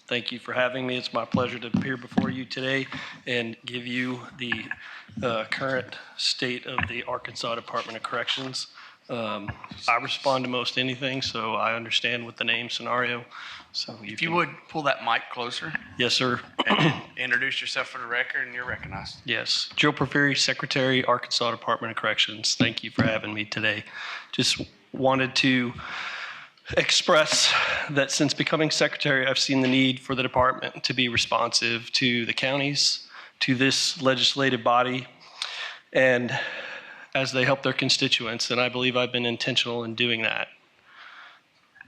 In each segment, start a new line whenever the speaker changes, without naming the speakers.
Thank you for having me. It's my pleasure to appear before you today and give you the current state of the Arkansas Department of Corrections. I respond to most anything, so I understand with the name scenario. So
if you would pull that mic closer.
Yes, sir.
And introduce yourself for the record, and you're recognized.
Yes. Joe Profiri, Secretary, Arkansas Department of Corrections. Thank you for having me today. Just wanted to express that since becoming secretary, I've seen the need for the department to be responsive to the counties, to this legislative body, and as they help their constituents, and I believe I've been intentional in doing that.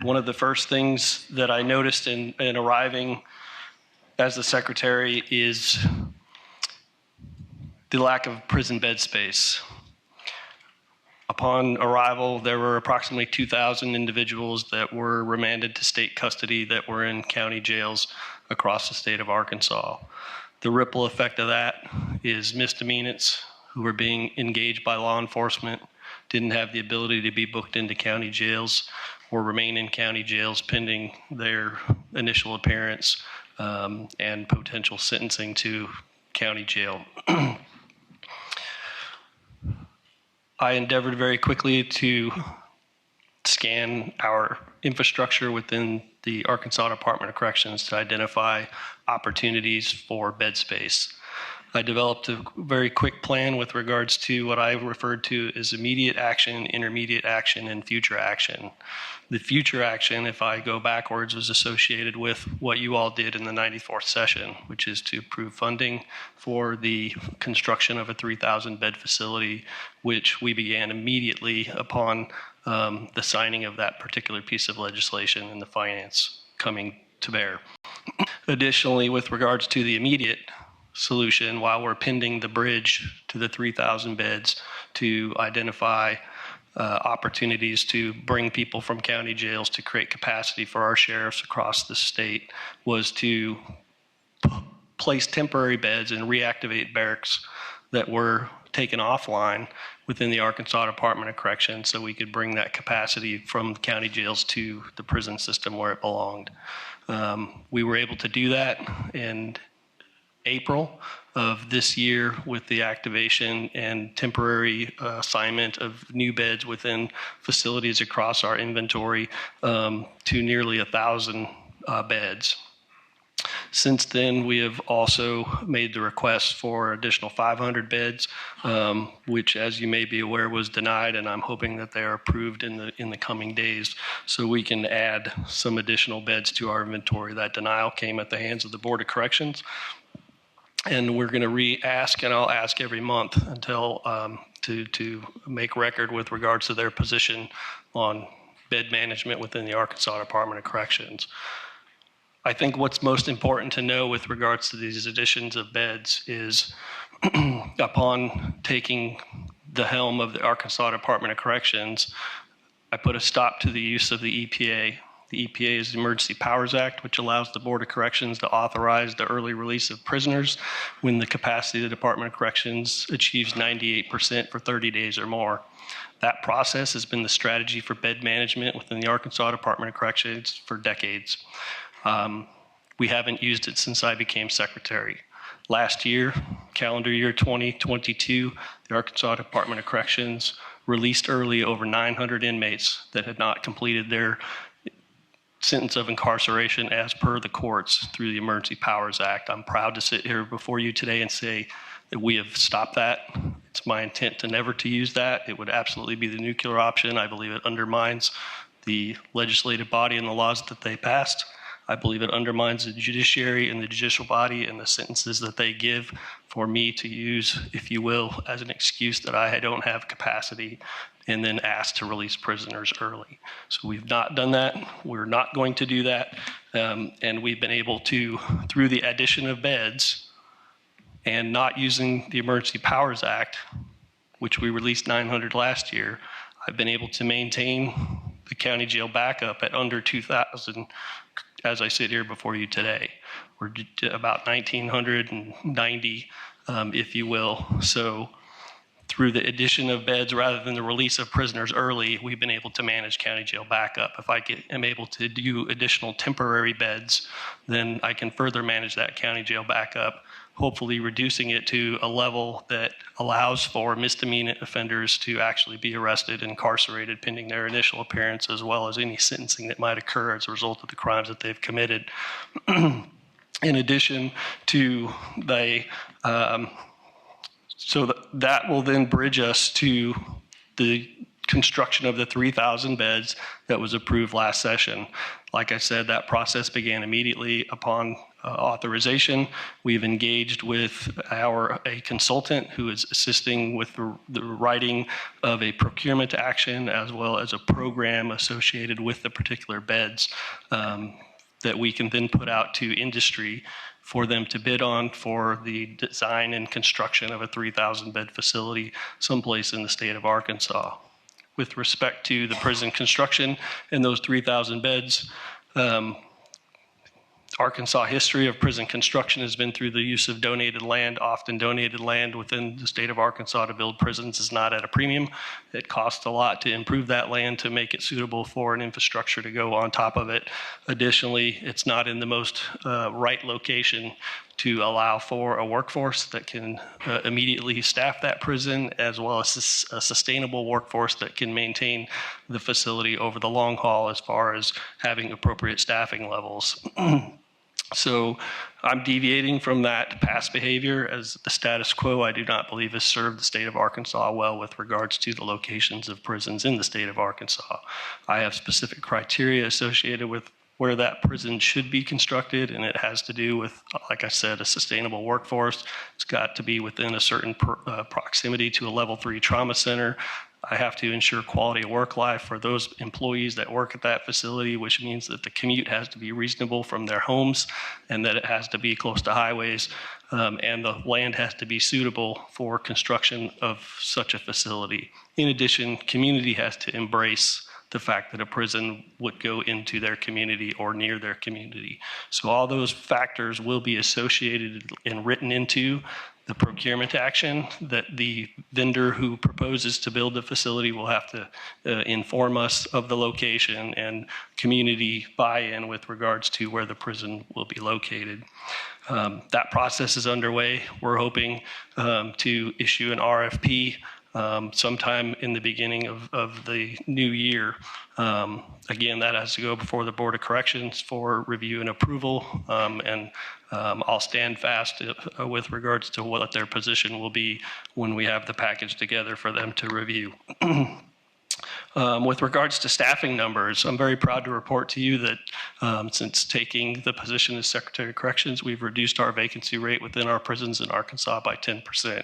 One of the first things that I noticed in arriving as the secretary is the lack of prison bed space. Upon arrival, there were approximately 2,000 individuals that were remanded to state custody that were in county jails across the state of Arkansas. The ripple effect of that is misdemeanants who were being engaged by law enforcement, didn't have the ability to be booked into county jails or remain in county jails pending their initial appearance and potential sentencing to county jail. I endeavored very quickly to scan our infrastructure within the Arkansas Department of Corrections to identify opportunities for bed space. I developed a very quick plan with regards to what I referred to as immediate action, intermediate action, and future action. The future action, if I go backwards, was associated with what you all did in the 94th session, which is to approve funding for the construction of a 3,000 bed facility, which we began immediately upon the signing of that particular piece of legislation and the finance coming to bear. Additionally, with regards to the immediate solution, while we're pending the bridge to the 3,000 beds to identify opportunities to bring people from county jails to create capacity for our sheriffs across the state, was to place temporary beds and reactivate barracks that were taken offline within the Arkansas Department of Corrections so we could bring that capacity from county jails to the prison system where it belonged. We were able to do that, and April of this year with the activation and temporary assignment of new beds within facilities across our inventory to nearly 1,000 beds. Since then, we have also made the request for additional 500 beds, which, as you may be aware, was denied, and I'm hoping that they are approved in the coming days so we can add some additional beds to our inventory. That denial came at the hands of the Board of Corrections, and we're going to re-ask, and I'll ask every month until to make record with regards to their position on bed management within the Arkansas Department of Corrections. I think what's most important to know with regards to these additions of beds is upon taking the helm of the Arkansas Department of Corrections, I put a stop to the use of the EPA. The EPA is the Emergency Powers Act, which allows the Board of Corrections to authorize the early release of prisoners when the capacity of the Department of Corrections achieves 98% for 30 days or more. That process has been the strategy for bed management within the Arkansas Department of Corrections for decades. We haven't used it since I became secretary. Last year, calendar year 2022, the Arkansas Department of Corrections released early over 900 inmates that had not completed their sentence of incarceration as per the courts through the Emergency Powers Act. I'm proud to sit here before you today and say that we have stopped that. It's my intent to never to use that. It would absolutely be the nuclear option. I believe it undermines the legislative body and the laws that they passed. I believe it undermines the judiciary and the judicial body and the sentences that they give for me to use, if you will, as an excuse that I don't have capacity and then ask to release prisoners early. So we've not done that. We're not going to do that. And we've been able to, through the addition of beds and not using the Emergency Powers Act, which we released 900 last year, I've been able to maintain the county jail backup at under 2,000 as I sit here before you today. We're about 1,990, if you will. So through the addition of beds rather than the release of prisoners early, we've been able to manage county jail backup. If I am able to do additional temporary beds, then I can further manage that county jail backup, hopefully reducing it to a level that allows for misdemeanor offenders to actually be arrested and incarcerated pending their initial appearance, as well as any sentencing that might occur as a result of the crimes that they've committed. In addition to that will then bridge us to the construction of the 3,000 beds that was approved last session. Like I said, that process began immediately upon authorization. We've engaged with a consultant who is assisting with the writing of a procurement action as well as a program associated with the particular beds that we can then put out to industry for them to bid on for the design and construction of a 3,000 bed facility someplace in the state of Arkansas. With respect to the prison construction and those 3,000 beds, Arkansas history of prison construction has been through the use of donated land. Often donated land within the state of Arkansas to build prisons is not at a premium. It costs a lot to improve that land to make it suitable for an infrastructure to go on top of it. Additionally, it's not in the most right location to allow for a workforce that can immediately staff that prison, as well as a sustainable workforce that can maintain the facility over the long haul as far as having appropriate staffing levels. So I'm deviating from that past behavior as the status quo I do not believe has served the state of Arkansas well with regards to the locations of prisons in the state of Arkansas. I have specific criteria associated with where that prison should be constructed, and it has to do with, like I said, a sustainable workforce. It's got to be within a certain proximity to a level 3 trauma center. I have to ensure quality of work life for those employees that work at that facility, which means that the commute has to be reasonable from their homes and that it has to be close to highways, and the land has to be suitable for construction of such a facility. In addition, community has to embrace the fact that a prison would go into their community or near their community. So all those factors will be associated and written into the procurement action that the vendor who proposes to build the facility will have to inform us of the location and community buy-in with regards to where the prison will be located. That process is underway. We're hoping to issue an RFP sometime in the beginning of the new year. Again, that has to go before the Board of Corrections for review and approval, and I'll stand fast with regards to what their position will be when we have the package together for them to review. With regards to staffing numbers, I'm very proud to report to you that since taking the position as Secretary of Corrections, we've reduced our vacancy rate within our prisons in Arkansas by 10%.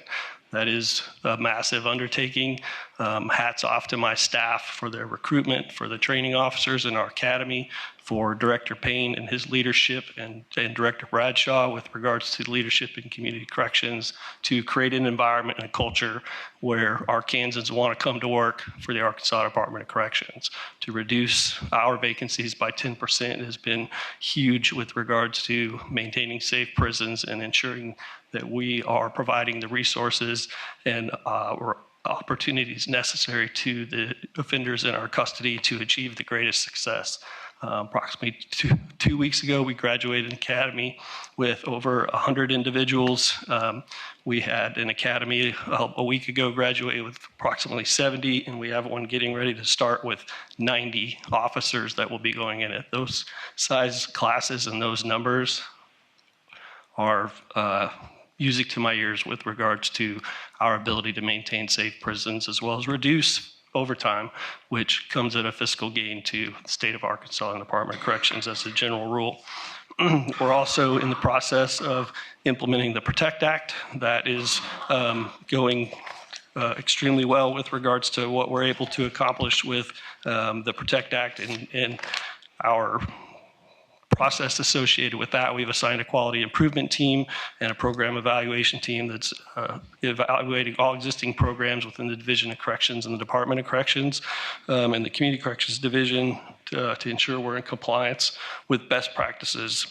That is a massive undertaking. Hats off to my staff for their recruitment, for the training officers in our academy, for Director Payne and his leadership, and Director Bradshaw with regards to leadership in community corrections, to create an environment and a culture where Arkansans want to come to work for the Arkansas Department of Corrections. To reduce our vacancies by 10% has been huge with regards to maintaining safe prisons and ensuring that we are providing the resources and opportunities necessary to the offenders in our custody to achieve the greatest success. Approximately two weeks ago, we graduated an academy with over 100 individuals. We had an academy a week ago graduate with approximately 70, and we have one getting ready to start with 90 officers that will be going in it. Those size classes and those numbers are music to my ears with regards to our ability to maintain safe prisons as well as reduce overtime, which comes at a fiscal gain to the state of Arkansas and the Department of Corrections as a general rule. We're also in the process of implementing the PROTECT Act. That is going extremely well with regards to what we're able to accomplish with the PROTECT Act and our process associated with that. We've assigned a quality improvement team and a program evaluation team that's evaluating all existing programs within the Division of Corrections and the Department of Corrections and the Community Corrections Division to ensure we're in compliance with best practices.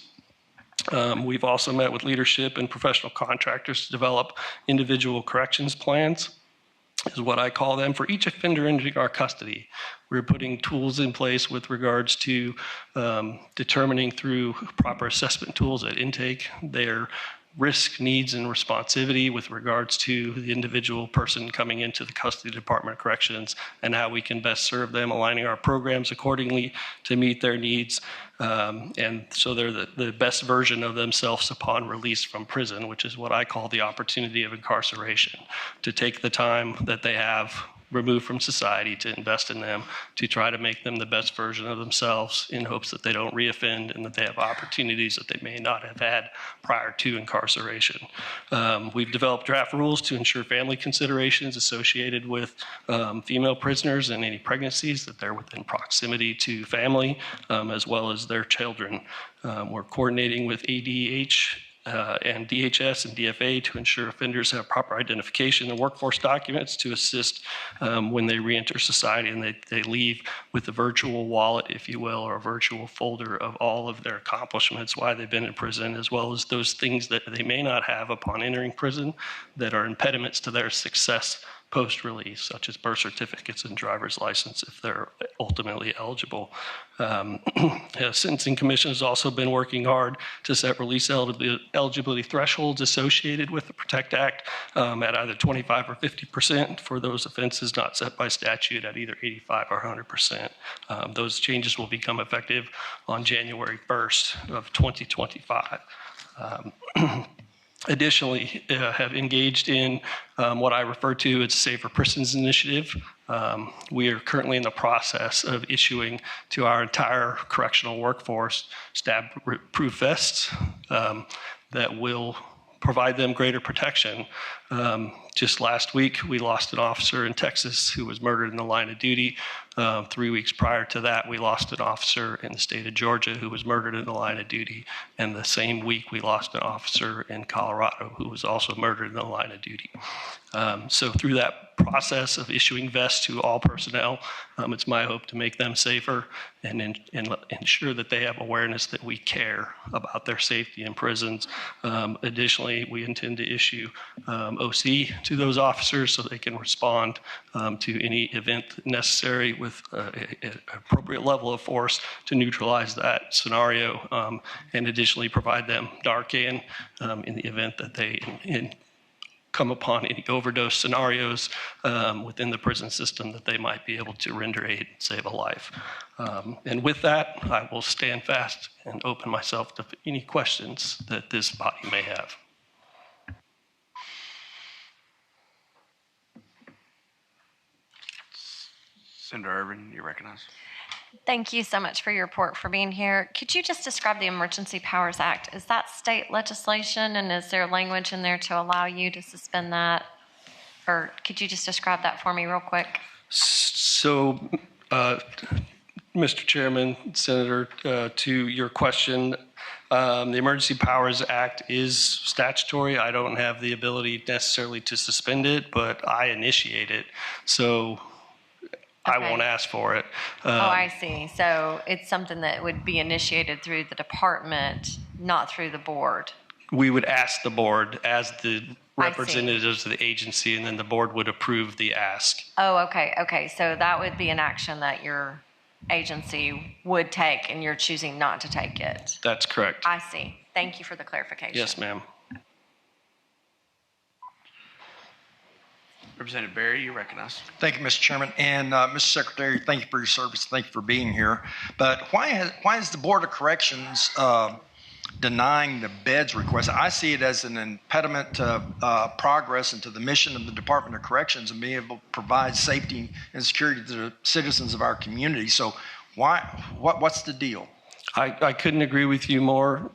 We've also met with leadership and professional contractors to develop individual corrections plans. is what I call them, for each offender in our custody. We're putting tools in place with regards to determining through proper assessment tools at intake their risk, needs, and responsivity with regards to the individual person coming into the custody Department of Corrections and how we can best serve them, aligning our programs accordingly to meet their needs. And so they're the best version of themselves upon release from prison, which is what I call the opportunity of incarceration, to take the time that they have removed from society to invest in them, to try to make them the best version of themselves in hopes that they don't reoffend and that they have opportunities that they may not have had prior to incarceration. We've developed draft rules to ensure family considerations associated with female prisoners and any pregnancies, that they're within proximity to family, as well as their children. We're coordinating with ADH and DHS and DFA to ensure offenders have proper identification and workforce documents to assist when they reenter society and they leave with a virtual wallet, if you will, or a virtual folder of all of their accomplishments, why they've been in prison, as well as those things that they may not have upon entering prison that are impediments to their success post-release, such as birth certificates and driver's license if they're ultimately eligible. The Sentencing Commission has also been working hard to set release eligibility thresholds associated with the PROTECT Act at either 25 or 50% for those offenses not set by statute at either 85 or 100%. Those changes will become effective on January 1st of 2025. Additionally, have engaged in what I refer to as Safer Prisons Initiative. We are currently in the process of issuing to our entire correctional workforce stab-proof vests that will provide them greater protection. Just last week, we lost an officer in Texas who was murdered in the line of duty. 3 weeks prior to that, we lost an officer in the state of Georgia who was murdered in the line of duty. And the same week, we lost an officer in Colorado who was also murdered in the line of duty. So through that process of issuing vests to all personnel, it's my hope to make them safer and ensure that they have awareness that we care about their safety in prisons. Additionally, we intend to issue OC to those officers so they can respond to any event necessary with an appropriate level of force to neutralize that scenario, and additionally provide them Narcan in the event that they come upon any overdose scenarios within the prison system that they might be able to render aid and save a life. And with that, I will stand fast and open myself to any questions that this body may have.
Senator Urban, you recognize.
Thank you so much for your report, for being here. Could you just describe the Emergency Powers Act? Is that state legislation, and is there language in there to allow you to suspend that? Or could you just describe that for me real quick?
So, Mr. Chairman, Senator, to your question, the Emergency Powers Act is statutory. I don't have the ability necessarily to suspend it, but I initiate it. So I won't ask for it.
I see. So it's something that would be initiated through the department, not through the board.
We would ask the board as the representatives of the agency, and then the board would approve the ask.
Oh, okay. Okay. So that would be an action that your agency would take, and you're choosing not to take it.
That's correct.
I see. Thank you for the clarification.
Yes, ma'am.
Representative Berry, you recognize.
Thank you, Mr. Chairman. And Mr. Secretary, thank you for your service. Thank you for being here. But why is the Board of Corrections denying the beds request? I see it as an impediment to progress and to the mission of the Department of Corrections and being able to provide safety and security to the citizens of our community. So what's the deal?
I couldn't agree with you more,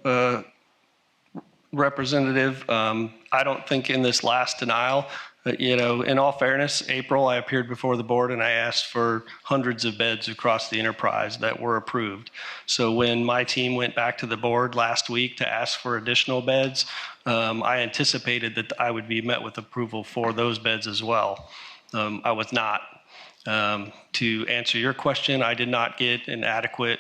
Representative. I don't think in this last denial, in all fairness, April, I appeared before the board and I asked for hundreds of beds across the enterprise that were approved. So when my team went back to the board last week to ask for additional beds, I anticipated that I would be met with approval for those beds as well. I was not. To answer your question, I did not get an adequate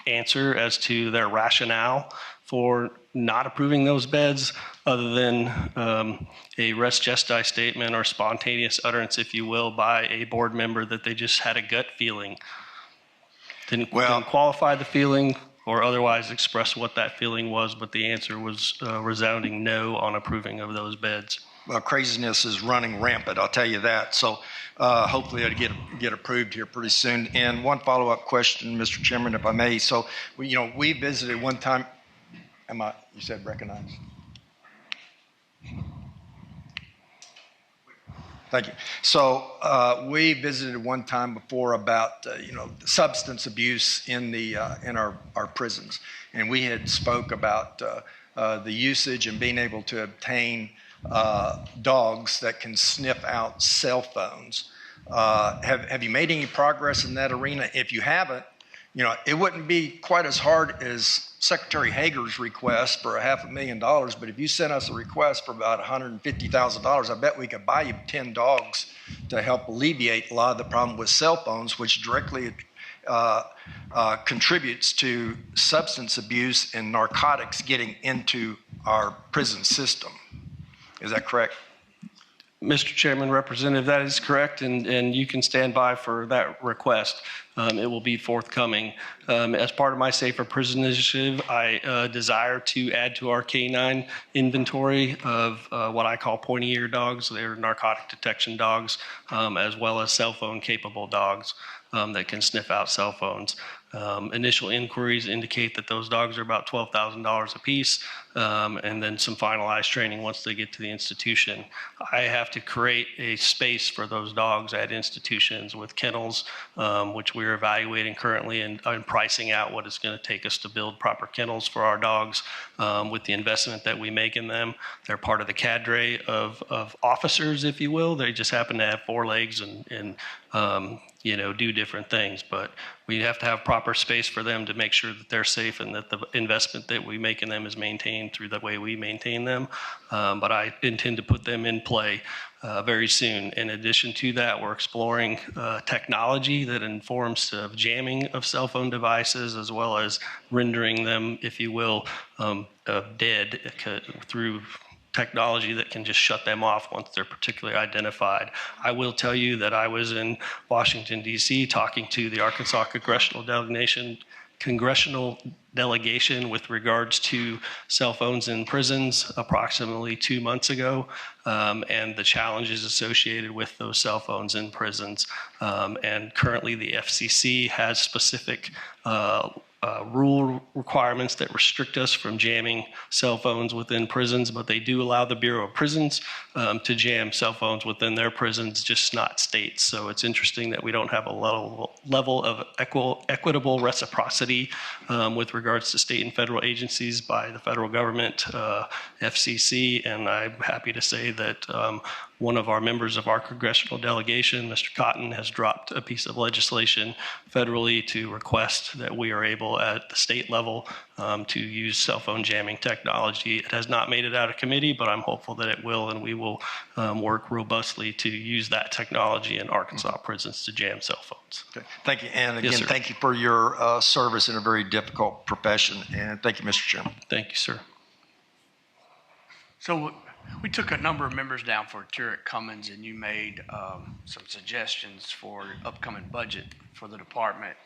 answer as to their rationale for not approving those beds, other than a res gesti statement or spontaneous utterance, if you will, by a board member that they just had a gut feeling. Didn't qualify the feeling or otherwise express what that feeling was, but the answer was resounding no on approving of those beds.
Well, craziness is running rampant, I'll tell you that. So hopefully it'll get approved here pretty soon. And one follow-up question, Mr. Chairman, if I may. So, we visited one time. You said recognize? Thank you. So we visited one time before about substance abuse in our prisons, and we had spoke about the usage and being able to obtain dogs that can sniff out cell phones. Have you made any progress in that arena? If you haven't, it wouldn't be quite as hard as Secretary Hager's request for $500,000, but if you sent us a request for about $150,000, I bet we could buy you 10 dogs to help alleviate a lot of the problem with cell phones, which directly contributes to substance abuse and narcotics getting into our prison system. Is that correct?
Mr. Chairman, Representative, that is correct, and you can stand by for that request. It will be forthcoming. As part of my Safer Prison Initiative, I desire to add to our K9 inventory of what I call pointy ear dogs. They're narcotic detection dogs, as well as cell phone capable dogs that can sniff out cell phones. Initial inquiries indicate that those dogs are about $12,000 a piece, and then some finalized training once they get to the institution. I have to create a space for those dogs at institutions with kennels, which we're evaluating currently and pricing out what it's going to take us to build proper kennels for our dogs with the investment that we make in them. They're part of the cadre of officers, if you will. They just happen to have 4 legs and do different things, but we have to have proper space for them to make sure that they're safe and that the investment that we make in them is maintained through the way we maintain them. But I intend to put them in play very soon. In addition to that, we're exploring technology that informs jamming of cell phone devices, as well as rendering them, if you will, dead through technology that can just shut them off once they're particularly identified. I will tell you that I was in Washington, D.C. talking to the Arkansas congressional delegation with regards to cell phones in prisons approximately 2 months ago, and the challenges associated with those cell phones in prisons. And currently the FCC has specific rule requirements that restrict us from jamming cell phones within prisons, but they do allow the Bureau of Prisons to jam cell phones within their prisons, just not states. So it's interesting that we don't have a level of equitable reciprocity with regards to state and federal agencies by the federal government, FCC, and I'm happy to say that one of our members of our congressional delegation, Mr. Cotton, has dropped a piece of legislation federally to request that we are able at the state level to use cell phone jamming technology. It has not made it out of committee, but I'm hopeful that it will, and we will work robustly to use that technology in Arkansas prisons to jam cell phones.
Okay. Thank you. And again,
Yes, sir.
Thank you for your service in a very difficult profession. And thank you, Mr. Chairman.
Thank you, sir.
So we took a number of members down for Curate Cummins, and you made some suggestions for upcoming budget for the department.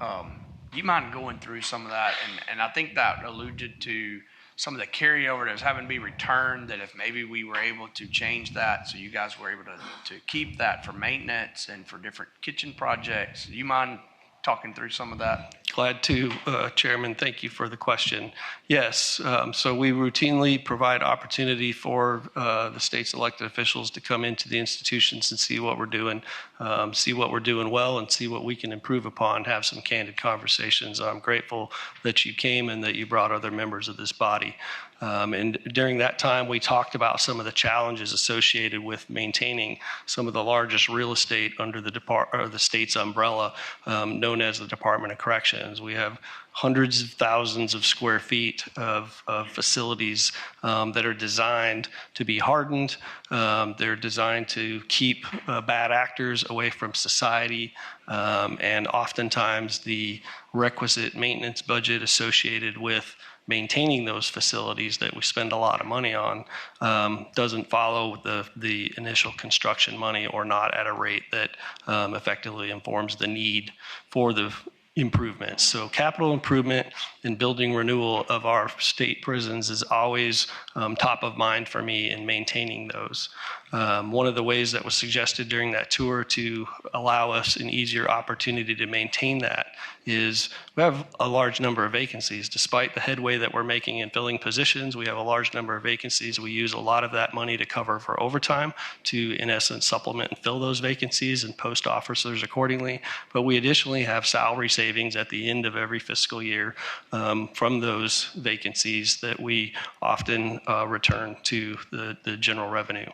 Do you mind going through some of that? And I think that alluded to some of the carryover that was having to be returned, that if maybe we were able to change that so you guys were able to keep that for maintenance and for different kitchen projects. Do you mind talking through some of that?
Glad to, Chairman. Thank you for the question. Yes, so we routinely provide opportunity for the state's elected officials to come into the institutions and see what we're doing well, and see what we can improve upon, have some candid conversations. I'm grateful that you came and that you brought other members of this body. And during that time, we talked about some of the challenges associated with maintaining some of the largest real estate under the state's umbrella, known as the Department of Corrections. We have hundreds of thousands of square feet of facilities that are designed to be hardened. They're designed to keep bad actors away from society, and oftentimes the requisite maintenance budget associated with maintaining those facilities that we spend a lot of money on doesn't follow the initial construction money, or not at a rate that effectively informs the need for the improvements. So capital improvement and building renewal of our state prisons is always top of mind for me in maintaining those. One of the ways that was suggested during that tour to allow us an easier opportunity to maintain that is we have a large number of vacancies. Despite the headway that we're making in filling positions, we have a large number of vacancies. We use a lot of that money to cover for overtime to, in essence, supplement and fill those vacancies and post officers accordingly. But we additionally have salary savings at the end of every fiscal year from those vacancies that we often return to the general revenue.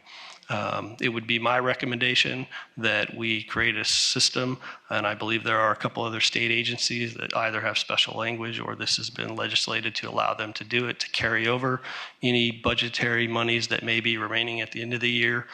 It would be my recommendation that we create a system, and I believe there are a couple other state agencies that either have special language or this has been legislated to allow them to do it, to carry over any budgetary monies that may be remaining at the end of the year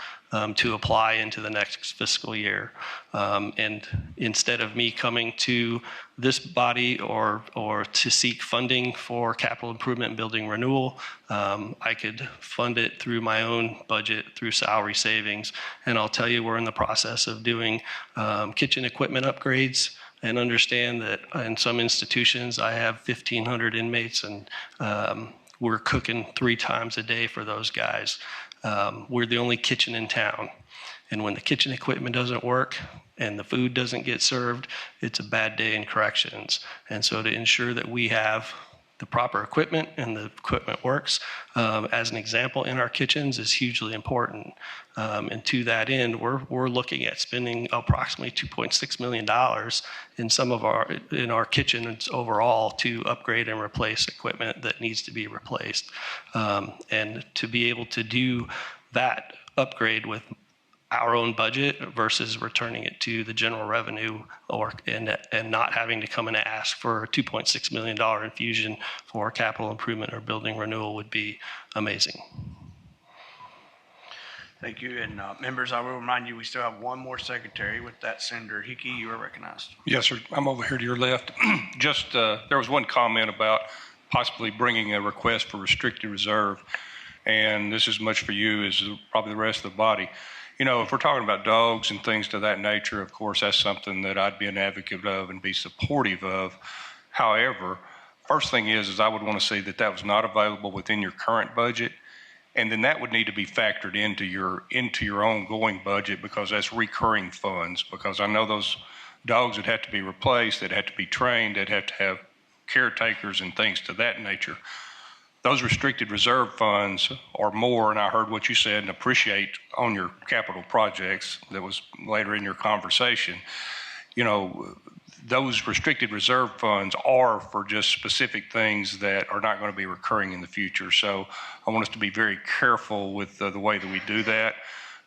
to apply into the next fiscal year. And instead of me coming to this body or to seek funding for capital improvement and building renewal, I could fund it through my own budget, through salary savings. And I'll tell you, we're in the process of doing kitchen equipment upgrades, and understand that in some institutions I have 1,500 inmates, and we're cooking 3 times a day for those guys. We're the only kitchen in town. And when the kitchen equipment doesn't work and the food doesn't get served, it's a bad day in corrections. And so to ensure that we have the proper equipment and the equipment works, as an example, in our kitchens is hugely important. And to that end, we're looking at spending approximately $2.6 million in our kitchens overall to upgrade and replace equipment that needs to be replaced. And to be able to do that upgrade with our own budget versus returning it to the general revenue and not having to come in and ask for a $2.6 million infusion for capital improvement or building renewal would be amazing.
Thank you. And members, I will remind you, we still have one more secretary. With that, Senator Hickey, you are recognized.
Yes, sir. I'm over here to your left. Just there was one comment about possibly bringing a request for restricted reserve, and this is much for you as probably the rest of the body. You know, if we're talking about dogs and things to that nature, of course, that's something that I'd be an advocate of and be supportive of. However, first thing is I would want to see that was not available within your current budget, and then that would need to be factored into your ongoing budget, because that's recurring funds. Because I know those dogs would have to be replaced, they'd have to be trained, they'd have to have caretakers and things to that nature. Those restricted reserve funds are more, and I heard what you said and appreciate on your capital projects that was later in your conversation. You know, those restricted reserve funds are for just specific things that are not going to be recurring in the future. So I want us to be very careful with the way that we do that.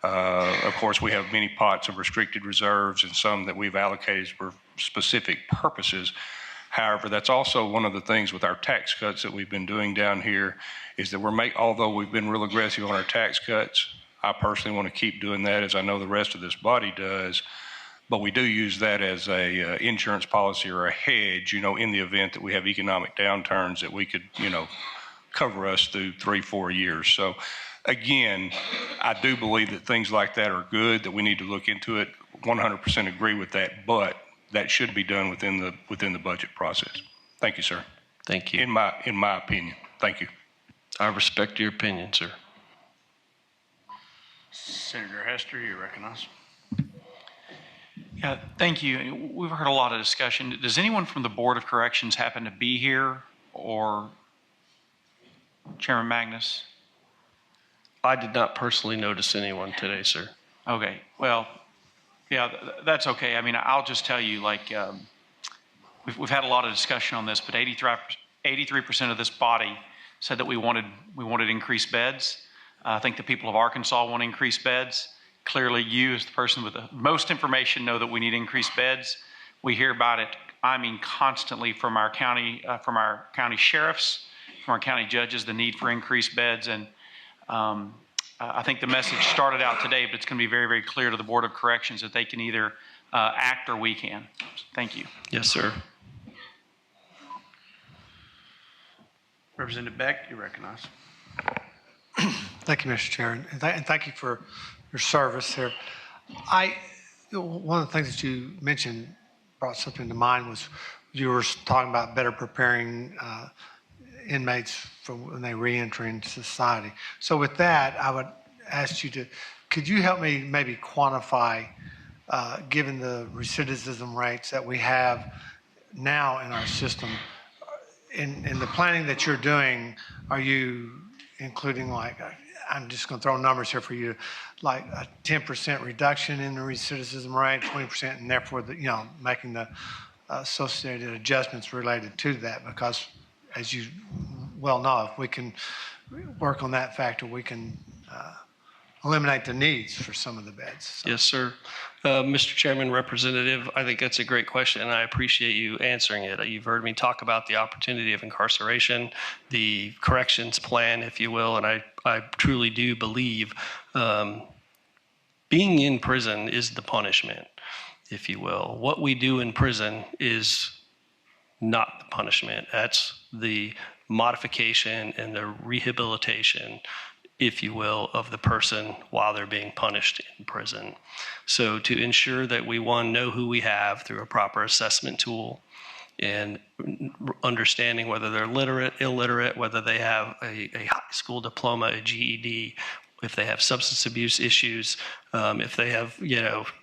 Of course, we have many pots of restricted reserves and some that we've allocated for specific purposes. However, that's also one of the things with our tax cuts that we've been doing down here is that although we've been real aggressive on our tax cuts, I personally want to keep doing that, as I know the rest of this body does. But we do use that as a insurance policy or a hedge, you know, in the event that we have economic downturns that we could, you know, cover us through 3-4 years. So again, I do believe that things like that are good, that we need to look into it. 100% agree with that, but that should be done within the budget process. Thank you, sir.
Thank you.
In my opinion. Thank you.
I respect your opinion, sir.
Senator Hester, you're recognized.
Yeah, thank you. We've heard a lot of discussion. Does anyone from the Board of Corrections happen to be here, or Chairman Magnus?
I did not personally notice anyone today, sir.
Okay, well, yeah, that's okay. I mean, I'll just tell you, like, we've had a lot of discussion on this, but 83% of this body said that we wanted increased beds. I think the people of Arkansas want increased beds. Clearly, you, as the person with the most information, know that we need increased beds. We hear about it, I mean, constantly from our county sheriffs, from our county judges, the need for increased beds. And I think the message started out today, but it's going to be very, very clear to the Board of Corrections that they can either act or we can. Thank you.
Yes, sir.
Representative Beck, you recognize.
Thank you, Mr. Chair, and thank you for your service here. One of the things that you mentioned brought something to mind was you were talking about better preparing inmates for when they re-enter into society. So with that, I would ask you could you help me maybe quantify, given the recidivism rates that we have now in our system, in the planning that you're doing, are you including, like, I'm just going to throw numbers here for you, like a 10% reduction in the recidivism rate, 20%, and therefore, making the associated adjustments related to that? Because, as you well know, if we can work on that factor, we can eliminate the needs for some of the beds. So.
Yes, sir. Mr. Chairman, Representative, I think that's a great question, and I appreciate you answering it. You've heard me talk about the opportunity of incarceration, the corrections plan, if you will, and I truly do believe being in prison is the punishment, if you will. What we do in prison is not the punishment. That's the modification and the rehabilitation, if you will, of the person while they're being punished in prison. So to ensure that we, one, know who we have through a proper assessment tool and understanding whether they're literate, illiterate, whether they have a high school diploma, a GED, if they have substance abuse issues, if they have,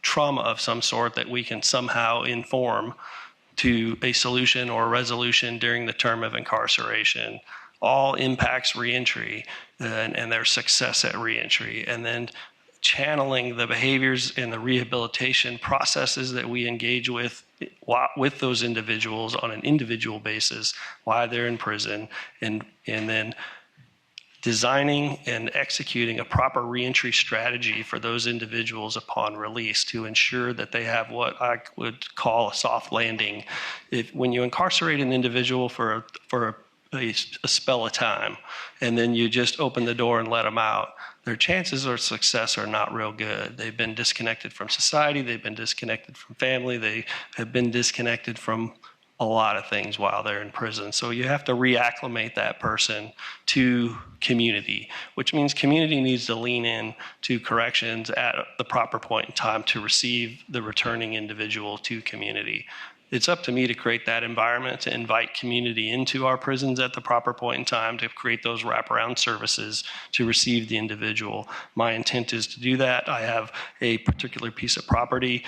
trauma of some sort that we can somehow inform to a solution or resolution during the term of incarceration, all impacts reentry and their success at reentry. And then channeling the behaviors and the rehabilitation processes that we engage with those individuals on an individual basis while they're in prison, and then designing and executing a proper reentry strategy for those individuals upon release to ensure that they have what I would call a soft landing. When you incarcerate an individual for a spell of time, and then you just open the door and let them out, their chances of success are not real good. They've been disconnected from society, they've been disconnected from family, they have been disconnected from a lot of things while they're in prison. So you have to reacclimate that person to community, which means community needs to lean in to corrections at the proper point in time to receive the returning individual to community. It's up to me to create that environment, to invite community into our prisons at the proper point in time, to create those wraparound services to receive the individual. My intent is to do that. I have a particular piece of property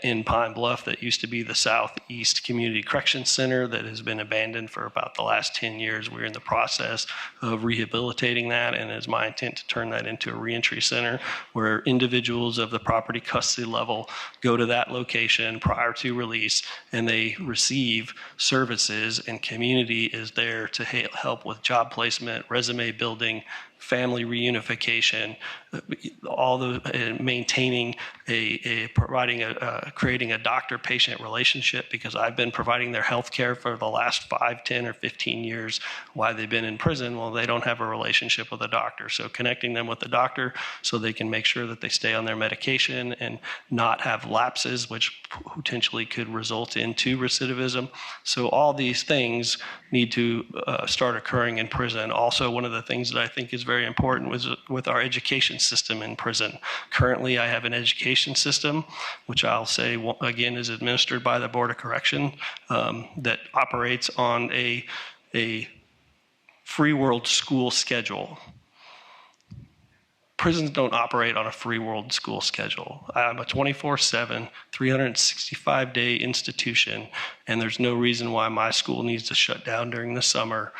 in Pine Bluff that used to be the Southeast Community Corrections Center that has been abandoned for about the last 10 years. We're in the process of rehabilitating that, and it's my intent to turn that into a reentry center where individuals of the property custody level go to that location prior to release, and they receive services, and community is there to help with job placement, resume building, family reunification, all the maintaining creating a doctor-patient relationship, because I've been providing their health care for the last 5, 10, or 15 years while they've been in prison. Well, they don't have a relationship with a doctor. So connecting them with the doctor so they can make sure that they stay on their medication and not have lapses, which potentially could result into recidivism. So all these things need to start occurring in prison. Also, one of the things that I think is very important was with our education system in prison. Currently, I have an education system, which I'll say, again, is administered by the Board of Correction, that operates on a free world school schedule. Prisons don't operate on a free world school schedule. I'm a 24/7, 365-day institution, and there's no reason why my school needs to shut down during the summer.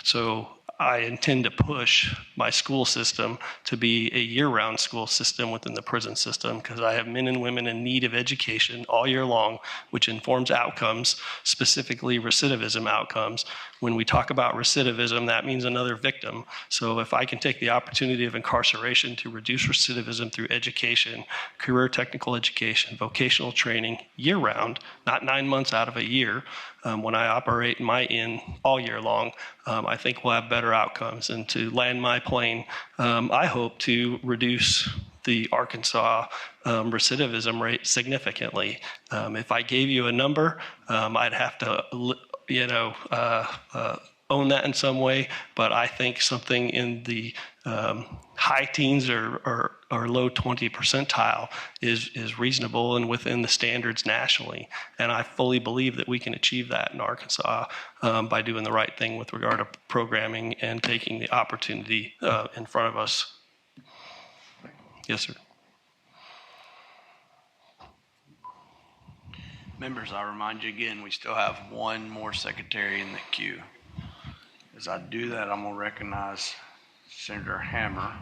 So I intend to push my school system to be a year-round school system within the prison system, because I have men and women in need of education all year long, which informs outcomes, specifically recidivism outcomes. When we talk about recidivism, that means another victim. So if I can take the opportunity of incarceration to reduce recidivism through education, career technical education, vocational training, year-round, not 9 months out of a year, when I operate my inn all year long, I think we'll have better outcomes. And to land my plane, I hope to reduce the Arkansas recidivism rate significantly. If I gave you a number, I'd have to, own that in some way, but I think something in the high teens or low 20 percentile is reasonable and within the standards nationally. And I fully believe that we can achieve that in Arkansas by doing the right thing with regard to programming and taking the opportunity in front of us. Yes, sir.
Members, I remind you again, we still have one more secretary in the queue. As I do that, I'm going to recognize Senator Hammer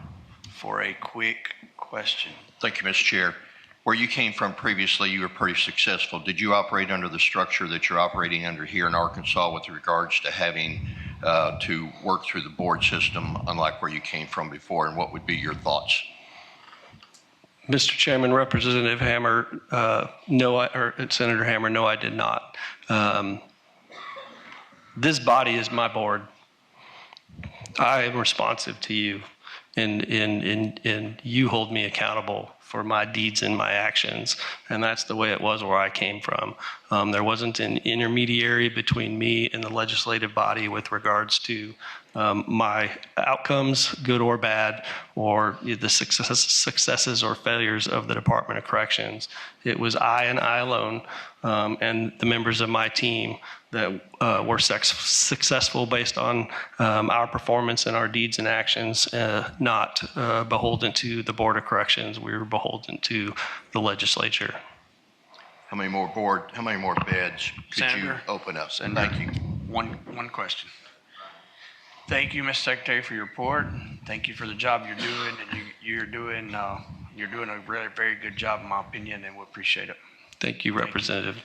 for a quick question.
Thank you, Mr. Chair. Where you came from previously, you were pretty successful. Did you operate under the structure that you're operating under here in Arkansas with regards to having to work through the board system, unlike where you came from before? And what would be your thoughts?
Mr. Chairman, Representative Hammer, Senator Hammer, no, I did not. This body is my board. I am responsive to you, and you hold me accountable for my deeds and my actions, and that's the way it was where I came from. There wasn't an intermediary between me and the legislative body with regards to my outcomes, good or bad, or the successes or failures of the Department of Corrections. It was I and I alone, and the members of my team that were successful based on our performance and our deeds and actions, not beholden to the Board of Corrections. We were beholden to the legislature.
How many more beds could
Senator,
you open up?
Senator,
Thank you.
One question. Thank you, Mr. Secretary, for your report. Thank you for the job you're doing, and you're doing a really very good job, in my opinion, and we appreciate it.
Thank you, Representative.